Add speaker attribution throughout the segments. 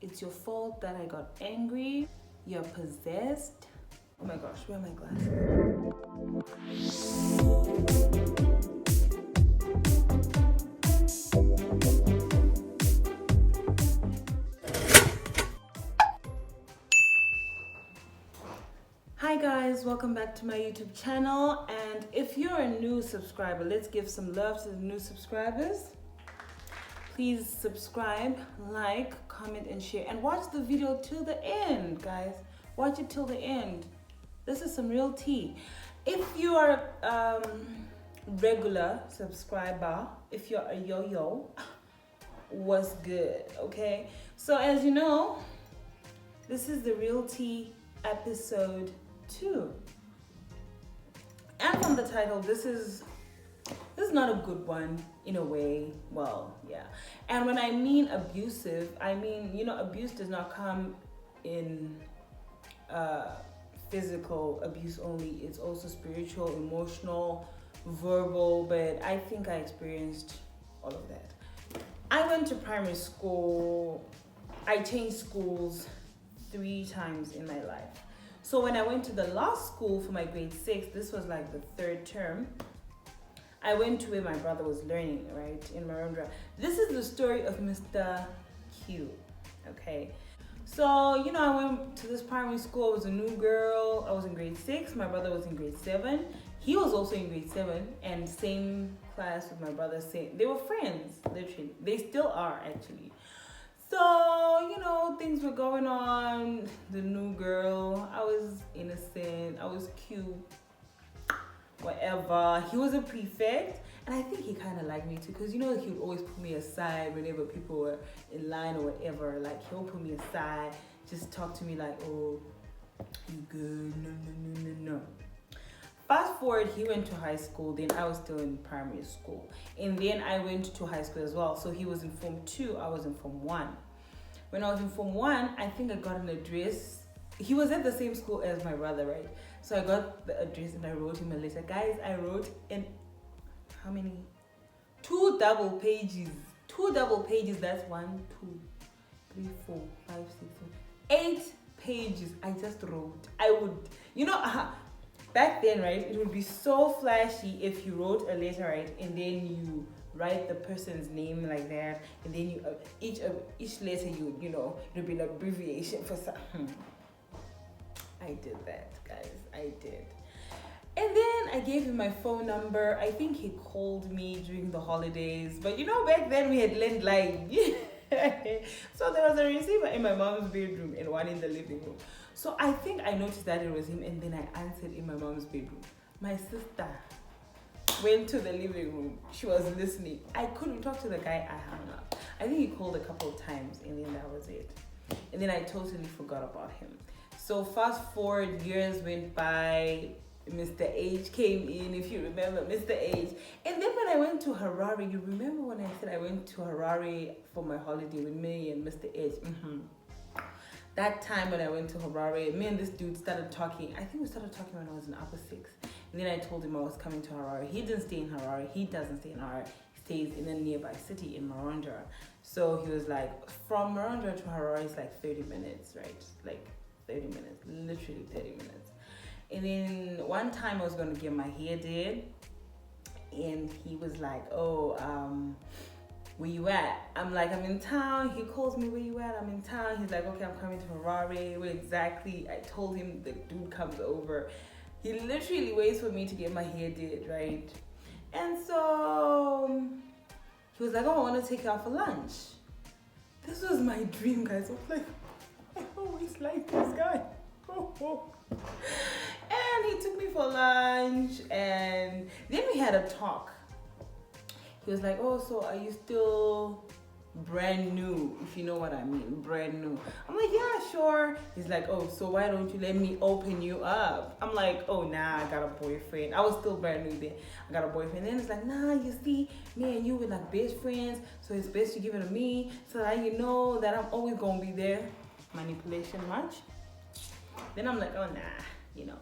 Speaker 1: It's your fault that I got angry. You're possessed. Oh my gosh, where are my glasses? Hi guys, welcome back to my YouTube channel. And if you're a new subscriber, let's give some love to the new subscribers. Please subscribe, like, comment, and share. And watch the video till the end, guys. Watch it till the end. This is some real tea. If you are regular subscriber, if you're a yo-yo, what's good, okay? So as you know, this is the real tea episode 2. And from the title, this is not a good one in a way. Well, yeah. And when I mean abusive, I mean, you know, abuse does not come in physical abuse only. It's also spiritual, emotional, verbal, but I think I experienced all of that. I went to primary school. I changed schools 3 times in my life. So when I went to the last school for my grade 6, this was like the 3rd term, I went to where my brother was learning, right, in Marondra. This is the story of Mr. Q, okay? So, you know, I went to this primary school. I was a new girl. I was in grade 6. My brother was in grade 7. He was also in grade 7 and same class with my brother. They were friends, literally. They still are, actually. So, you know, things were going on. The new girl, I was innocent. I was cute. Whatever. He was a prefect, and I think he kind of liked me too, because you know he would always put me aside whenever people were in line or whatever. Like, he'll put me aside, just talk to me like, oh, you good? No. Fast forward, he went to high school, then I was still in primary school, and then I went to high school as well. So he was in Form 2, I was in Form 1. When I was in Form 1, I think I got an address. He was at the same school as my brother, right? So I got the address and I wrote him a letter. Guys, I wrote in how many? 2 double pages. 2 double pages. That's 1, 2, 3, 4, 5, 6, 7, 8 pages. I just wrote. I would, you know, back then, right? It would be so flashy if you wrote a letter, right? And then you write the person's name like that. And then you each letter you know, it would be an abbreviation for something. I did that, guys. I did. And then I gave him my phone number. I think he called me during the holidays. But you know, back then we had landline. So there was a receiver in my mom's bedroom and one in the living room. So I think I noticed that it was him, and then I answered in my mom's bedroom. My sister went to the living room. She was listening. I couldn't talk to the guy. I hung up. I think he called a couple of times, and then that was it. And then I totally forgot about him. So fast forward, years went by. Mr. H came in, if you remember, Mr. H. And then when I went to Harare, you remember when I said I went to Harare for my holiday with me and Mr. H? That time when I went to Harare, me and this dude started talking. I think we started talking when I was in upper 6. And then I told him I was coming to Harare. He didn't stay in Harare. He doesn't stay in Harare. He stays in a nearby city in Marondra. So he was like, from Marondra to Harare is like 30 minutes, right? Like 30 minutes, literally 30 minutes. And then one time I was going to get my hair did, and he was like, oh, where you at? I'm like, I'm in town. He calls me, where you at? I'm in town. He's like, okay, I'm coming to Harare. Where exactly? I told him. The dude comes over. He literally waits for me to get my hair did, right? And so he was like, oh, I want to take you out for lunch. This was my dream, guys. I was like, I always liked this guy. And he took me for lunch, and then we had a talk. He was like, oh, so are you still brand new, if you know what I mean, brand new? I'm like, yeah, sure. He's like, oh, so why don't you let me open you up? I'm like, oh, nah, I got a boyfriend. I was still brand new then. I got a boyfriend. And then it's like, nah, you see, me and you were like best friends, so it's best you give it to me so that you know that I'm always gonna be there. Manipulation much. Then I'm like, oh, nah, you know.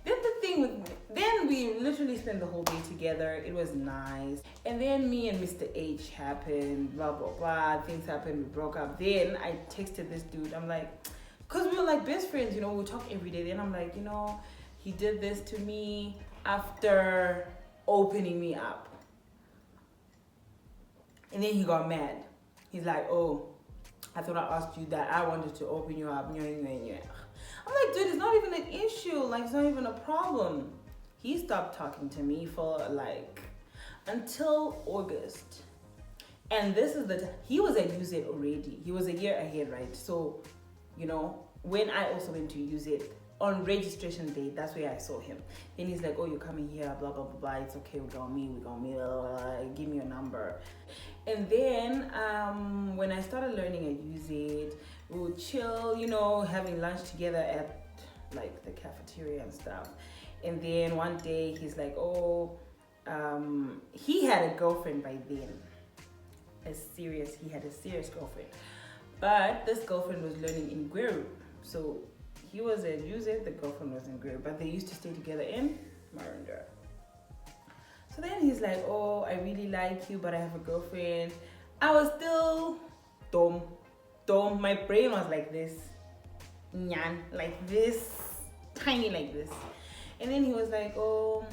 Speaker 1: Then the thing with then we literally spent the whole day together. It was nice. And then me and Mr. H happened, blah blah blah. Things happened, we broke up. Then I texted this dude. I'm like, cause we were like best friends, you know, we talk every day. Then I'm like, you know, he did this to me after opening me up. And then he got mad. He's like, oh, I thought I asked you that. I wanted to open you up. I'm like, dude, it's not even an issue. Like, it's not even a problem. He stopped talking to me for like until August. And this is he was at Use It already. He was a year ahead, right? So, you know, when I also went to Use It on registration day, that's where I saw him. Then he's like, oh, you're coming here, blah, blah, blah, blah. It's okay, we got me, blah, blah, blah. Give me your number. And then when I started learning at Use It, we would chill, you know, having lunch together at like the cafeteria and stuff. And then one day he's like, oh, he had a girlfriend by then. He had a serious girlfriend. But this girlfriend was learning in Gweru. So he was at Use It, the girlfriend was in Gweru. But they used to stay together in Marunda. So then he's like, oh, I really like you, but I have a girlfriend. I was still dumb. My brain was like this. Nyan, like this. Tiny like this. And then he was like, oh,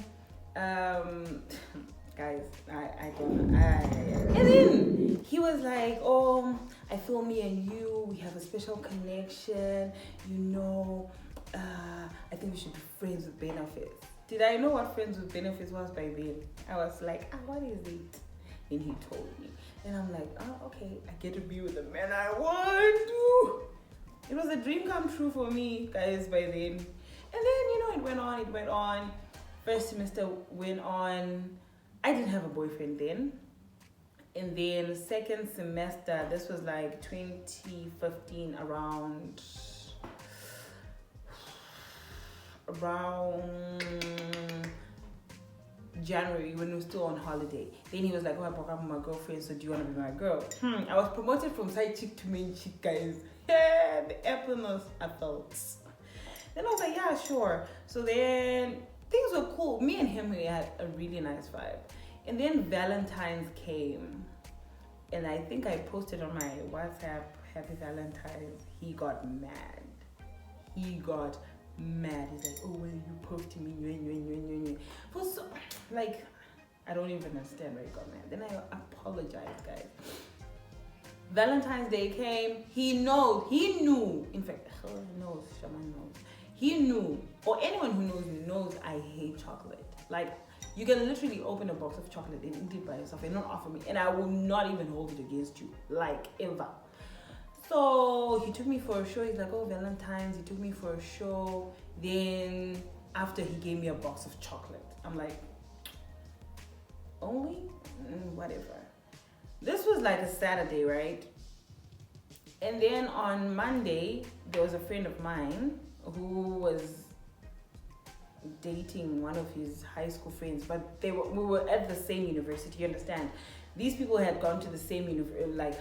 Speaker 1: guys, I don't know. And then he was like, oh, I feel me and you, we have a special connection. You know, I think we should be friends with benefits. Did I know what friends with benefits was by then? I was like, what is it? And he told me. And I'm like, oh, okay, I get to be with the man I want to. It was a dream come true for me, guys, by then. And then, you know, it went on. First semester went on. I didn't have a boyfriend then. And then second semester, this was like 2015, around January, when we were still on holiday. Then he was like, oh, I broke up with my girlfriend, so do you want to be my girl? I was promoted from side chick to main chick, guys. Yeah, the happiness I felt. Then I was like, yeah, sure. So then things were cool. Me and him, we had a really nice vibe. And then Valentine's came. And I think I posted on my WhatsApp, Happy Valentine's. He got mad. He's like, oh, why are you posting me? For so, like, I don't even understand why he got mad. Then I apologized, guys. Valentine's Day came. He knew. In fact, Shaman knows. He knew, or anyone who knows me knows I hate chocolate. Like, you can literally open a box of chocolate and eat it by yourself and not offer me, and I will not even hold it against you, like, ever. So he took me for a show. He's like, oh, Valentine's. He took me for a show. Then after, he gave me a box of chocolate. I'm like, only? Whatever. This was like a Saturday, right? And then on Monday, there was a friend of mine who was dating one of his high school friends, but we were at the same university, you understand? These people had gone to the same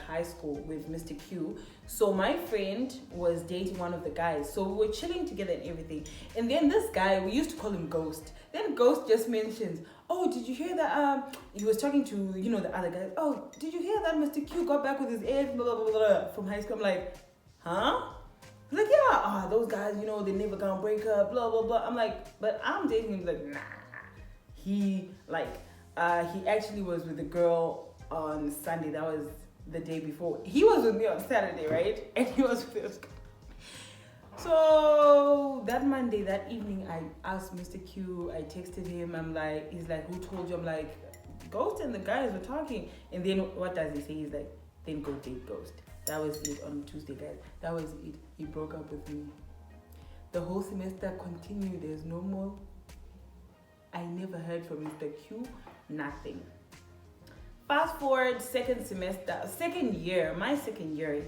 Speaker 1: high school with Mr. Q. So my friend was dating one of the guys. So we were chilling together and everything. And then this guy, we used to call him Ghost. Then Ghost just mentions, oh, did you hear that? He was talking to, you know, the other guy. Oh, did you hear that Mr. Q got back with his ex, blah, blah, blah, blah, from high school? I'm like, huh? He's like, yeah, those guys, you know, they never gonna break up, blah, blah, blah. I'm like, but I'm dating him. Like, nah. He actually was with a girl on Sunday. That was the day before. He was with me on Saturday, right? And he was with this girl. So that Monday, that evening, I asked Mr. Q, I texted him. I'm like, he's like, who told you? I'm like, Ghost and the guys were talking. And then what does he say? He's like, then go date Ghost. That was it on Tuesday, guys. That was it. He broke up with me. The whole semester continued as normal. I never heard from Mr. Q, nothing. Fast forward second year,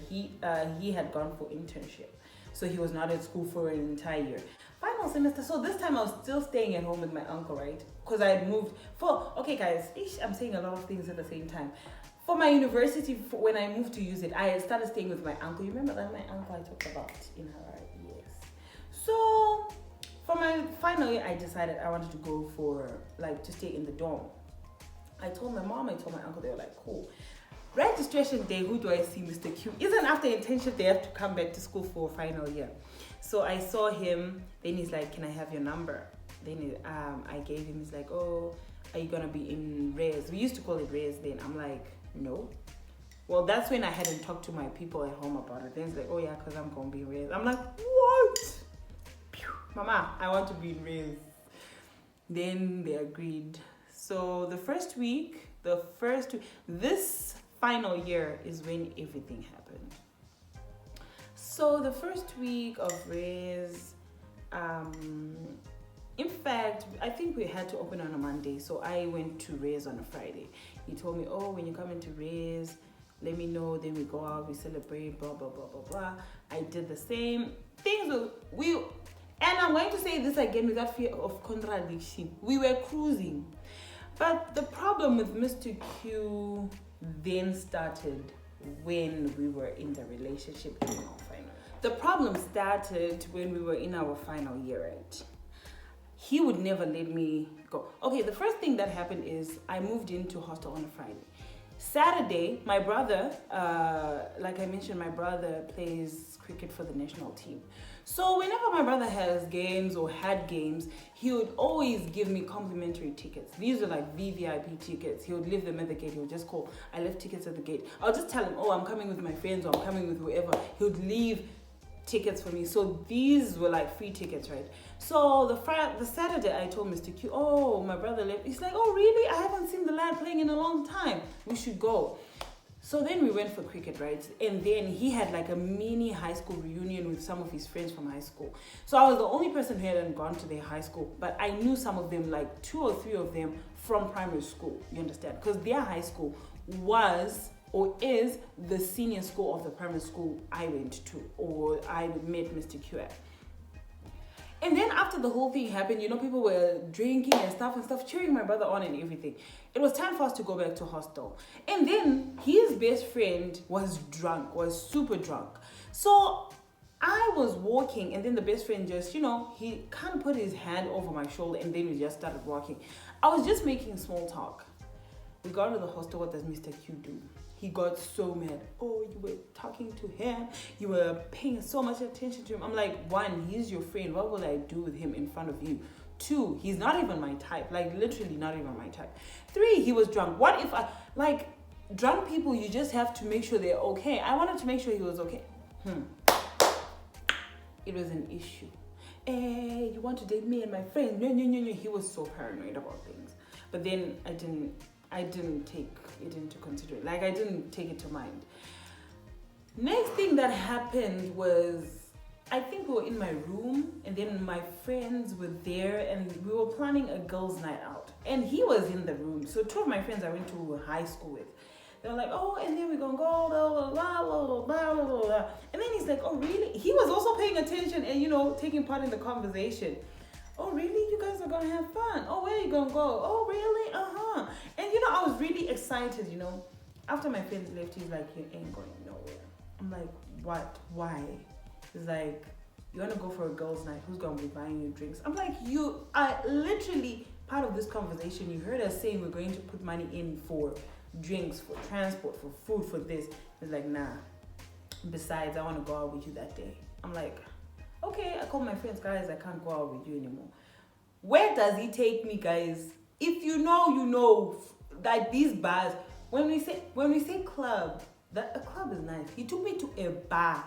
Speaker 1: he had gone for internship. So he was not at school for an entire year. Final semester, so this time I was still staying at home with my uncle, right? Because I had moved okay guys, I'm saying a lot of things at the same time. For my university, when I moved to Use It, I had started staying with my uncle. You remember that my uncle I talked about in her, yes. So For my final year, I decided I wanted to go for, like, to stay in the dorm. I told my mom, I told my uncle, they were like, cool. Registration day, who do I see? Mr. Q. Isn't after internship, they have to come back to school for final year. So I saw him, then he's like, can I have your number? Then I gave him, he's like, oh, are you gonna be in res? We used to call it res then. I'm like, no. Well, that's when I hadn't talked to my people at home about it. Then he's like, oh yeah, because I'm gonna be in res. I'm like, what? Pew. Mama, I want to be in res. Then they agreed. So the first week, this final year is when everything happened. So the first week of res, in fact, I think we had to open on a Monday, so I went to res on a Friday. He told me, oh, when you come into res, let me know, then we go out, we celebrate, blah, blah, blah, blah, blah. I did the same. And I'm going to say this again without fear of contradiction. We were cruising. But the problem with Mr. Q then started when we were in the relationship in our final. The problem started when we were in our final year, right? He would never let me go. Okay, the first thing that happened is I moved into hostel on a Friday. Saturday, my brother, like I mentioned, my brother plays cricket for the national team. So whenever my brother has games or had games, he would always give me complimentary tickets. These are like VVIP tickets. He would leave them at the gate. He would just call, I left tickets at the gate. I'll just tell him, oh, I'm coming with my friends or I'm coming with whoever. He would leave tickets for me. So these were like free tickets, right? So the Saturday I told Mr. Q, oh, my brother left. He's like, oh, really? I haven't seen the lad playing in a long time. We should go. So then we went for cricket, right? And then he had like a mini high school reunion with some of his friends from high school. So I was the only person who hadn't gone to their high school, but I knew some of them, like 2 or 3 of them from primary school, you understand? Because their high school was or is the senior school of the primary school I went to, or I met Mr. Q at. And then after the whole thing happened, you know, people were drinking and stuff, cheering my brother on and everything. It was time for us to go back to hostel. And then his best friend was super drunk. So I was walking, and then the best friend just, you know, he kind of put his hand over my shoulder, and then we just started walking. I was just making small talk. We got to the hostel. What does Mr. Q do? He got so mad. Oh, you were talking to him. You were paying so much attention to him. I'm like, 1, he's your friend. What will I do with him in front of you? 2, he's not even my type. Like, literally not even my type. 3, he was drunk. What if drunk people, you just have to make sure they're okay. I wanted to make sure he was okay. It was an issue. Hey, you want to date me and my friend? No. He was so paranoid about things. But then I didn't take it into consideration. Like, I didn't take it to mind. Next thing that happened was, I think we were in my room, and then my friends were there, and we were planning a girls' night out. And he was in the room. So 2 of my friends I went to high school with, they were like, oh, and then we're gonna go, blah, blah, blah, blah, blah, blah, blah. And then he's like, oh, really? He was also paying attention and, you know, taking part in the conversation. Oh, really? You guys are going to have fun. Oh, where are you going to go? Oh, really? Uh-huh. And, you know, I was really excited, you know. After my friends left, he's like, you ain't going nowhere. I'm like, what? Why? He's like, you want to go for a girls' night? Who's going to be buying you drinks? I'm like, you are literally part of this conversation. You heard us saying we're going to put money in for drinks, for transport, for food, for this. He's like, nah. Besides, I want to go out with you that day. I'm like, okay, I call my friends, guys, I can't go out with you anymore. Where does he take me, guys? If you know, you know, like these bars, when we say club, that a club is nice. He took me to a bar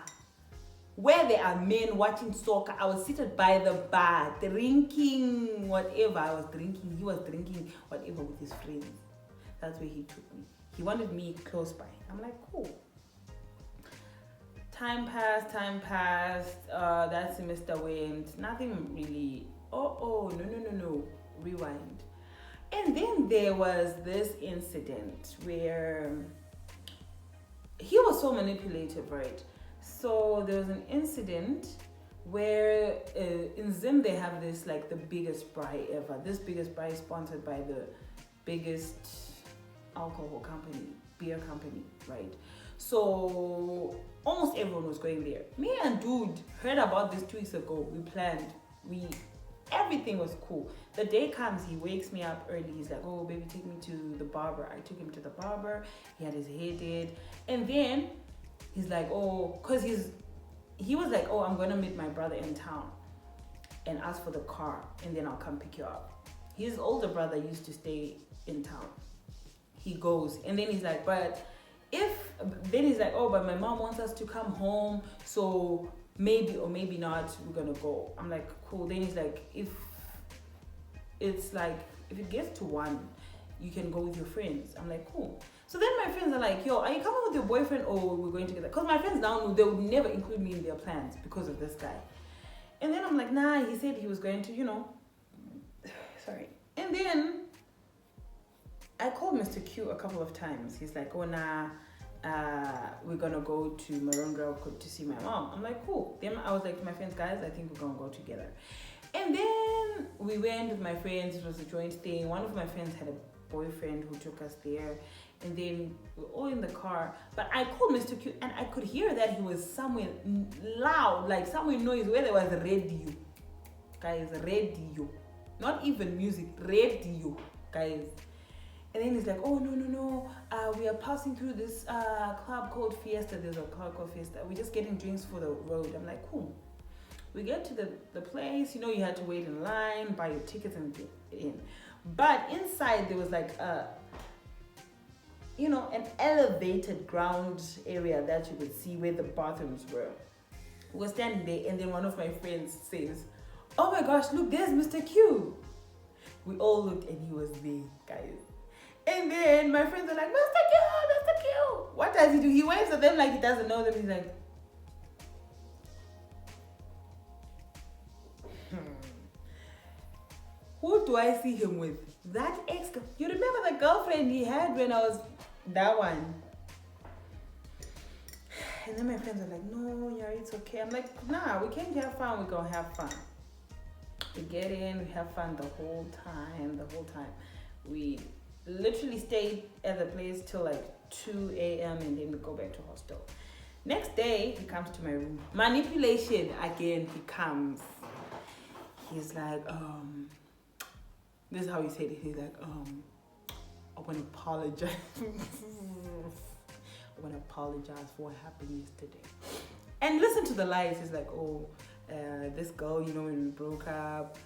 Speaker 1: where there are men watching soccer. I was seated by the bar, drinking whatever I was drinking. He was drinking whatever with his friends. That's where he took me. He wanted me close by. I'm like, cool. Time passed. That semester went. Nothing really. No. Rewind. And then there was this incident where he was so manipulative, right? So there was an incident where in Zim they have this, like, the biggest braai ever. This biggest braai is sponsored by the biggest alcohol company, beer company, right? So almost everyone was going there. Me and dude heard about this 2 weeks ago. We planned. We Everything was cool. The day comes, he wakes me up early. He's like, oh, baby, take me to the barber. I took him to the barber. He had his hair did. And then he's like, oh, because he was like, oh, I'm going to meet my brother in town and ask for the car. And then I'll come pick you up. His older brother used to stay in town. He goes. And then he's like, then he's like, oh, but my mom wants us to come home. So maybe or maybe not, we're going to go. I'm like, cool. Then he's like, if it gets to 1, you can go with your friends. I'm like, cool. So then my friends are like, yo, are you coming with your boyfriend or we're going together? Because my friends now knew they would never include me in their plans because of this guy. And then I'm like, nah, he said he was going to, sorry. And then I called Mr. Q a couple of times. He's like, oh, nah, we're going to go to Marunga to see my mom. I'm like, cool. Then I was like to my friends, guys, I think we're going to go together. And then we went with my friends. It was a joint thing. One of my friends had a boyfriend who took us there. And then we were all in the car. But I called Mr. Q and I could hear that he was somewhere loud, like somewhere noise where there was radio. Guys, radio. Not even music, radio, guys. And then he's like, oh, no. We are passing through this club called Fiesta. There's a club called Fiesta. We're just getting drinks for the road. I'm like, cool. We get to the place, you had to wait in line, buy your tickets and get in. But inside there was like an elevated ground area that you could see where the bathrooms were. We were standing there and then one of my friends says, oh my gosh, look, there's Mr. Q. We all looked and he was there, guys. And then my friends are like, Mr. Q. What does he do? He waves at them like he doesn't know them. He's like, who do I see him with? That ex. You remember the girlfriend he had when I was that one? And then my friends are like, no, yeah, it's okay. I'm like, nah, we came to have fun. We're going to have fun. We get in, we have fun the whole time. We literally stayed at the place till like 2 a.m. and then we go back to hostel. Next day, he comes to my room. Manipulation again, he comes. He's like, this is how he said it. He's like, I want to apologize. I want to apologize for what happened yesterday. And listen to the lies. He's like, this girl, when we broke up,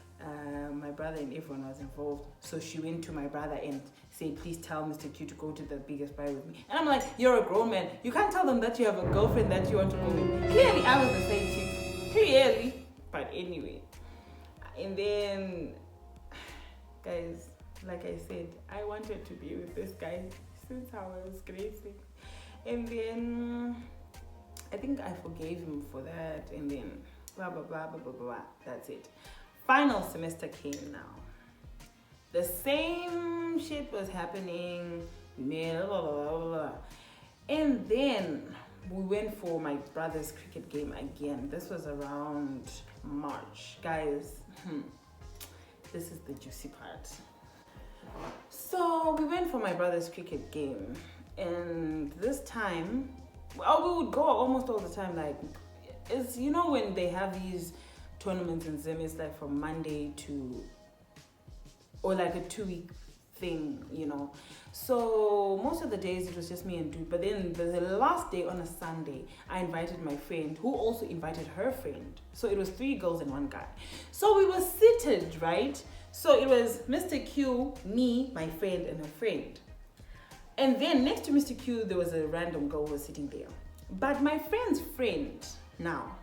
Speaker 1: my brother and everyone was involved. So she went to my brother and said, please tell Mr. Q to go to the biggest bar with me. And I'm like, you're a grown man. You can't tell them that you have a girlfriend that you want to go with. Clearly, I was the same chick. Clearly. But anyway. And then, guys, like I said, I wanted to be with this guy since I was grade 6. And then I think I forgave him for that. And then blah, blah, blah, blah, blah, blah. That's it. Final semester came now. The same shit was happening. Blah, blah, blah, blah. And then we went for my brother's cricket game again. This was around March. Guys, this is the juicy part. So we went for my brother's cricket game. And this time, we would go almost all the time. Like, it's, when they have these tournaments in Zim, it's like from Monday to, or like a 2-week thing, So most of the days it was just me and Dude. But then the last day on a Sunday, I invited my friend who also invited her friend. So it was 3 girls and 1 guy. So we were seated, right? So it was Mr. Q, me, my friend, and her friend. And then next to Mr. Q, there was a random girl who was sitting there. But my friend's friend now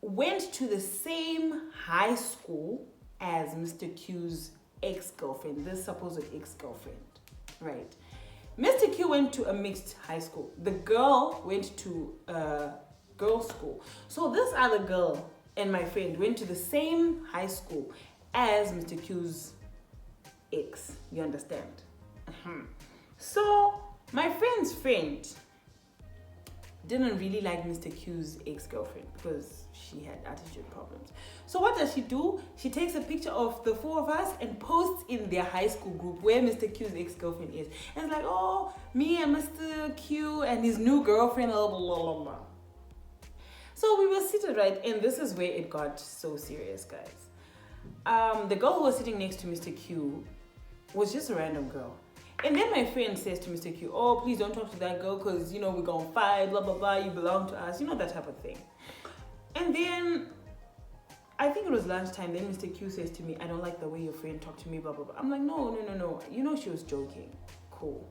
Speaker 1: went to the same high school as Mr. Q's ex-girlfriend, this supposed ex-girlfriend, right? Mr. Q went to a mixed high school. The girl went to a girls' school. So this other girl and my friend went to the same high school as Mr. Q's ex, you understand? So my friend's friend didn't really like Mr. Q's ex-girlfriend because she had attitude problems. So what does she do? She takes a picture of the 4 of us and posts in their high school group where Mr. Q's ex-girlfriend is. And it's like, oh, me and Mr. Q and his new girlfriend, blah, blah, blah, blah. So we were seated, right? And this is where it got so serious, guys. the girl who was sitting next to Mr. Q was just a random girl. And then my friend says to Mr. Q, oh, please don't talk to that girl because, you know, we're going to fight, blah, blah, blah, you belong to us, you know, that type of thing. And then, I think it was lunchtime, then Mr. Q says to me, I don't like the way your friend talked to me, blah, blah, blah. I'm like, no. You know she was joking. Cool.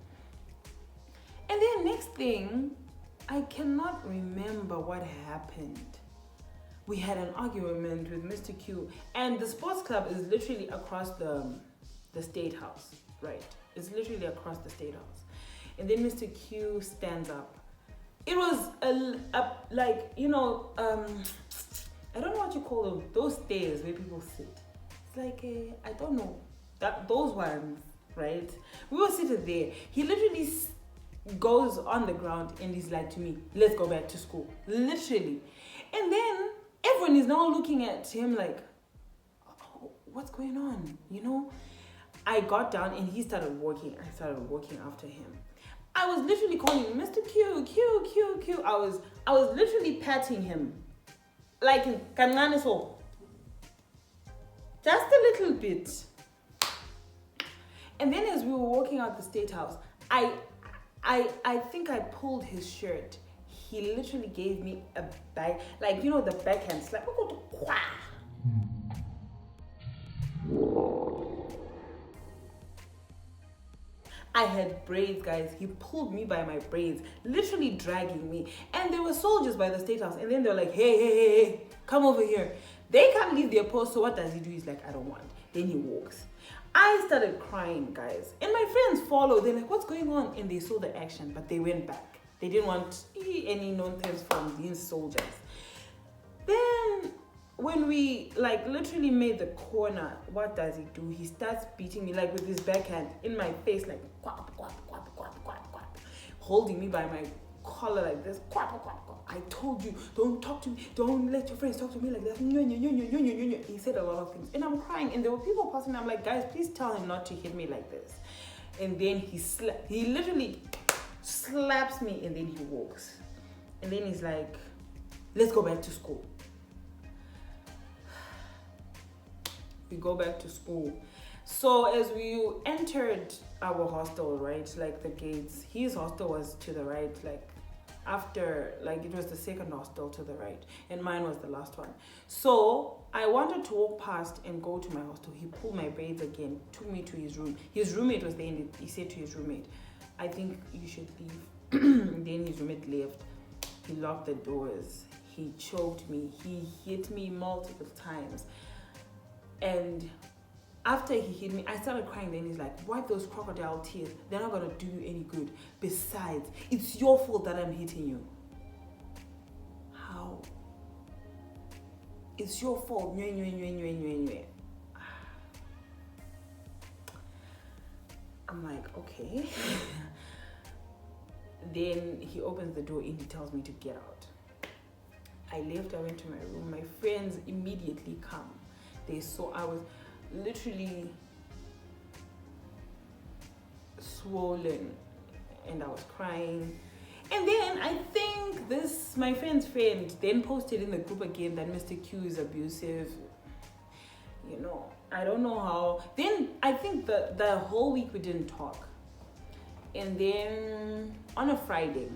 Speaker 1: And then next thing, I cannot remember what happened. We had an argument with Mr. Q, and the sports club is literally across the State House, right? It's literally across the State House. And then Mr. Q stands up. It was like, you know, I don't know what you call them, those stairs where people sit. It's like, I don't know, those ones, right? We were sitting there. He literally goes on the ground and he's like to me, let's go back to school. Literally. And then everyone is now looking at him like, oh, what's going on? You know? I got down and he started walking. I started walking after him. I was literally calling him Mr. Q, Q, Q, Q. I was literally patting him. Like kancane so. Just a little bit. And then as we were walking out the State House, I think I pulled his shirt. He literally gave me a back, like, you know, the backhand slap. I had braids, guys. He pulled me by my braids, literally dragging me. And there were soldiers by the State House. And then they're like, hey, come over here. They can't leave their post. So what does he do? He's like, I don't want. Then he walks. I started crying, guys. And my friends followed. They're like, what's going on? And they saw the action, but they went back. They didn't want any nonsense from these soldiers. Then when we like literally made the corner, what does he do? He starts beating me like with his backhand in my face, like quap, quap, quap, quap, quap, quap, holding me by my collar like this. Quap, quap, quap. I told you, don't talk to me. Don't let your friends talk to me like that. He said a lot of things. And I'm crying. And there were people passing. I'm like, guys, please tell him not to hit me like this. And then he literally slaps me and then he walks. And then he's like, let's go back to school. We go back to school. So as we entered our hostel, right, like the gates, his hostel was to the right, like after, like it was the second hostel to the right, and mine was the last one. So I wanted to walk past and go to my hostel. He pulled my braids again, took me to his room. His roommate was there, and he said to his roommate, I think you should leave. Then his roommate left. He locked the doors. He choked me. He hit me multiple times. And after he hit me, I started crying. Then he's like, wipe those crocodile tears. They're not going to do you any good. Besides, it's your fault that I'm hitting you. How? It's your fault. I'm like, okay. Then he opens the door and he tells me to get out. I left. I went to my room. My friends immediately come. They saw I was literally swollen and I was crying. And then I think my friend's friend then posted in the group again that Mr. Q is abusive. You know, I don't know how. Then I think the whole week we didn't talk. And then on a Friday,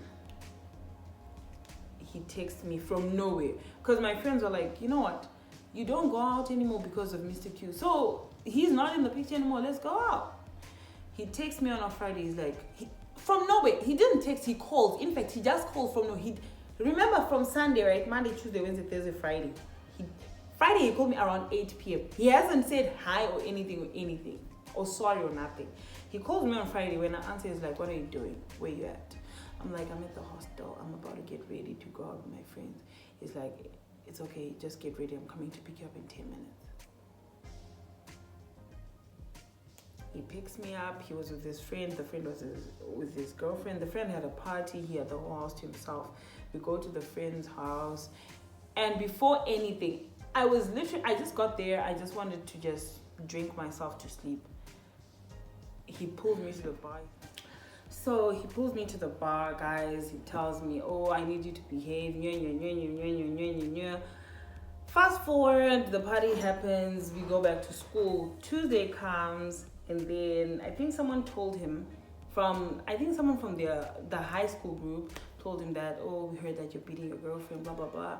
Speaker 1: he texts me from nowhere. Because my friends were like, you know what? You don't go out anymore because of Mr. Q. So he's not in the picture anymore. Let's go out. He texts me on a Friday. He's like, from nowhere. He didn't text. He calls. In fact, he just calls from nowhere. Remember from Sunday, right? Monday, Tuesday, Wednesday, Thursday, Friday. Friday, he called me around 8 p.m. He hasn't said hi or anything. Or sorry or nothing. He calls me on Friday. When I answer, he's like, what are you doing? Where you at? I'm like, I'm at the hostel. I'm about to get ready to go out with my friends. He's like, it's okay, just get ready. I'm coming to pick you up in 10 minutes. He picks me up. He was with his friend. The friend was with his girlfriend. The friend had a party. He had the whole house to himself. We go to the friend's house. And before anything, I just got there. I just wanted to just drink myself to sleep. He pulled me to the bar. So he pulls me to the bar, guys. He tells me, oh, I need you to behave. Fast forward, the party happens, we go back to school. Tuesday comes, and then I think someone told him someone from the high school group told him that, oh, we heard that you're beating your girlfriend, blah blah blah.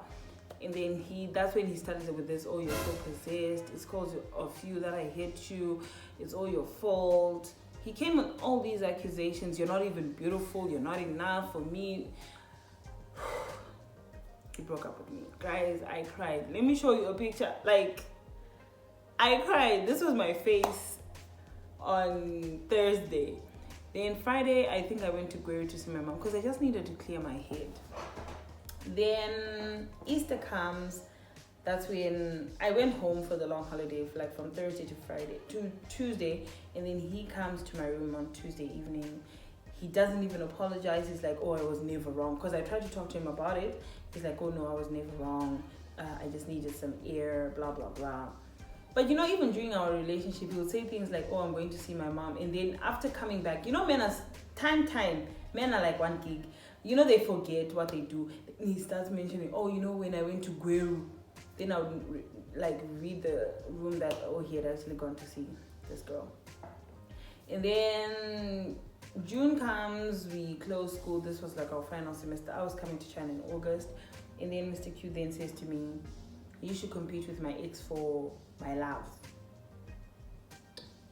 Speaker 1: And then that's when he started with this, oh, you're so possessed, it's because of you that I hit you, it's all your fault. He came with all these accusations, you're not even beautiful, you're not enough for me. He broke up with me. Guys, I cried. Let me show you a picture. Like, I cried. This was my face on Thursday. Then Friday, I think I went to Gweru to see my mom because I just needed to clear my head. Then Easter comes. That's when I went home for the long holiday, like from Thursday to Tuesday. And then he comes to my room on Tuesday evening. He doesn't even apologize. He's like, oh, I was never wrong. Because I tried to talk to him about it. He's like, oh, no, I was never wrong. I just needed some air, blah, blah, blah. But, even during our relationship, he would say things like, oh, I'm going to see my mom. And then after coming back, men are men are like one gig. They forget what they do. And he starts mentioning, oh, when I went to Gweru, then I would read the room that, oh, he had actually gone to see this girl. And then June comes, we close school. This was like our final semester. I was coming to China in August. And then Mr. Q then says to me, you should compete with my ex for my love.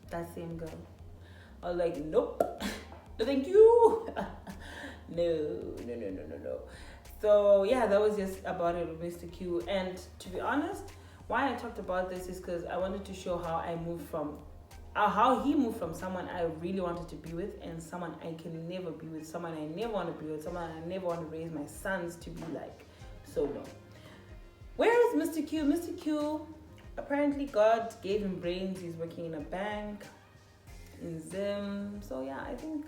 Speaker 1: That same girl. I was like, nope. No, thank you. No. So yeah, that was just about it with Mr. Q. And to be honest, why I talked about this is because I wanted to show how he moved from someone I really wanted to be with and someone I can never be with, someone I never want to be with, someone I never want to raise my sons to be like. So no. Where is Mr. Q? Mr. Q, apparently God gave him brains. He's working in a bank in Zim. So yeah, I think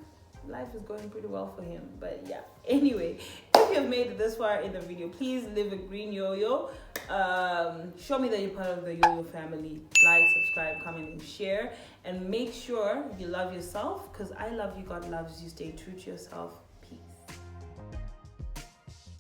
Speaker 1: life is going pretty well for him. But yeah, anyway, if you have made it this far in the video, please leave a green yo-yo. Show me that you're part of the yo-yo family. Like, subscribe, comment, and share. And make sure you love yourself, because I love you, God loves you. Stay true to yourself.